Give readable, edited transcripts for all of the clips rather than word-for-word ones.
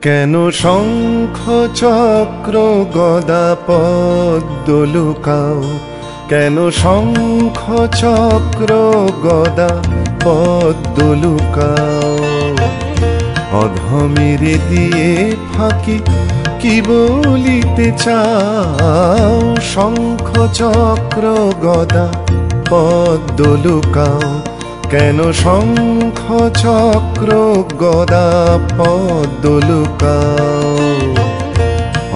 কেন শঙ্খ চক্র গদা পদ্ম লুকাও, কেন শঙ্খ চক্র গদা পদ্ম লুকাও। অধমেরে দিয়ে ফাঁকি কি বলিতে চাও, শঙ্খ চক্র গদা পদ্ম লুকাও। কেন শঙ্খ চক্র গদা পদ্ম লুকাও।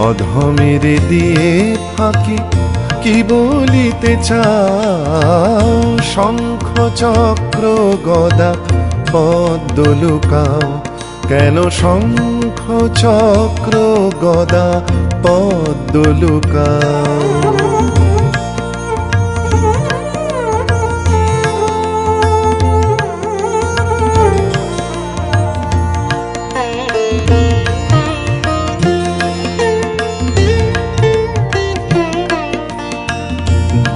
অধমেরে দিয়ে ফাঁকি কি বলিতে চাও, শঙ্খ চক্র গদা পদ্ম লুকাও। কেন শঙ্খ চক্র গদা পদ্ম লুকাও।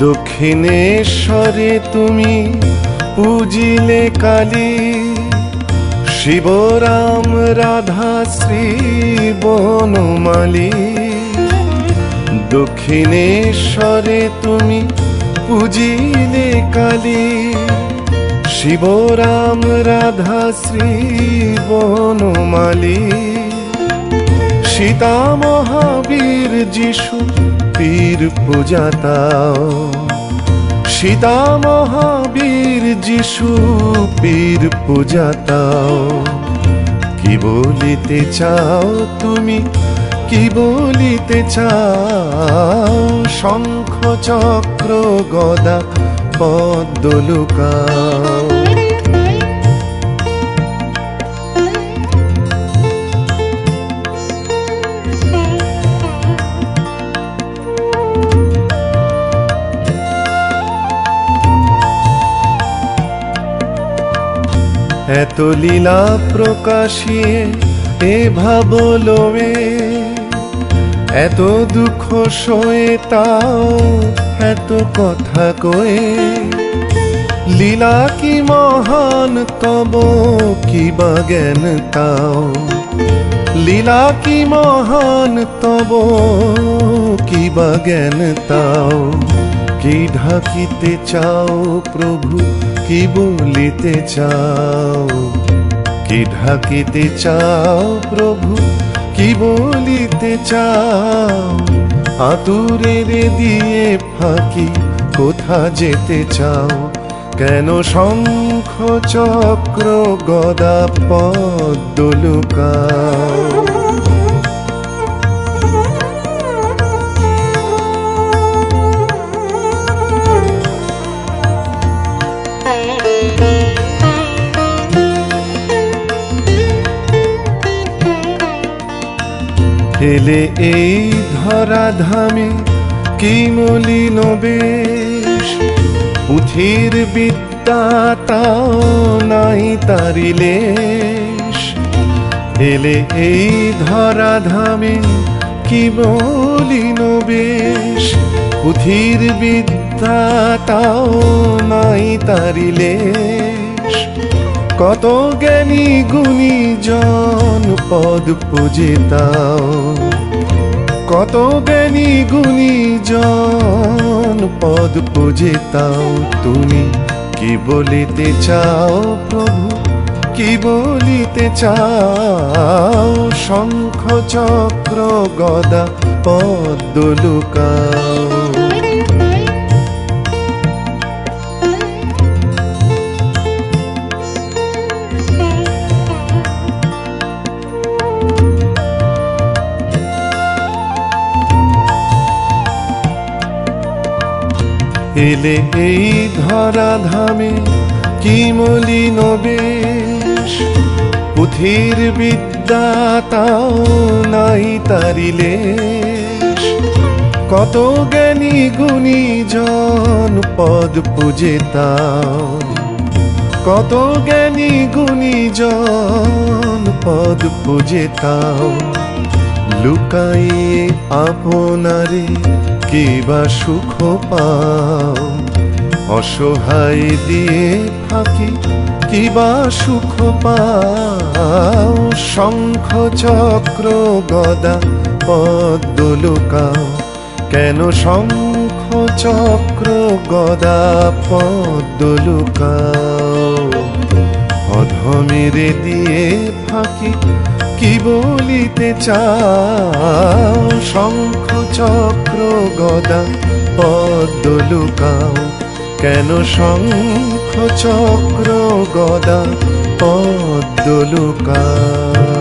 দক্ষিণেশ্বরে তুমি পূজিলে কালী, শিবরাম রাধা শ্রী বনমালী। দক্ষিণেশ্বরে তুমি পূজিলে কালী, শিবরাম রাধা শ্রী বনমালী। সীতা মহাবীর যিশু পীর পূজাতাও, সীতা মহাবীর যিশু পীর পূজাতাও। কি বলিতে চাও তুমি, কি বলিতে চাও, শঙ্খ চক্র গদা পদ্ম লুকাও। এত লীলা প্রকাশিয়ে এ ভাবলোবে, এত দুঃখ সয়ে তাও এত কথা কয়ে। লীলা কি মহান তব কি বা জ্ঞান তাও, লীলা কি মহান তব কি বা জ্ঞান তাও। কি ঢাকিতে চাও প্রভু, কি বলিতে চাও, কি ঢাকিতে চাও প্রভু, কি বলিতে চাও। আতুরেরে দিয়ে ফাঁকি কোথা যেতে চাও। কেন শঙ্খ চক্র গদা পদ্ম লুকাও। এলে এই ধরাধামে কি মলিন বেশ, পুঁথির বিদ্যা তাও নাই তারি লেশ। এলে এই ধরাধামে কি মলিন বেশ, পুঁথির বিদ্যা তাও নাই তারি লেশ। কত জ্ঞানী গুণী জন পদ পূজিতাও, কত জ্ঞানী গুণী জন পদ পূজিতাও। তুমি কি বলিতে চাও প্রভু, কি বলিতে চাও, শঙ্খ চক্র গদা পদ্ম লুকাও। এলে এই ধরাধামে কি মলিন বেশ, পুঁথির বিদ্যা তাও নাই তারি লেশ। কত জ্ঞানী গুণী জন পদ পূজিতাও, কত জ্ঞানী গুণী জন পদ পূজিতাও। লুকাইয়ে আপনারে কি বা সুখ পাও, অসহায় দিয়ে ফাঁকি কিবা সুখ পাও, শঙ্খ চক্র গদা পদ্ম লুকাও, কেন শঙ্খ চক্র গদা পদ্ম লুকাও। অধমেরে দিয়ে ফাঁকি কি বলিতে চাও, শঙ্খ চক্র গদা পদ্ম লুকাও, কেন শঙ্খ চক্র গদা পদ্ম লুকাও।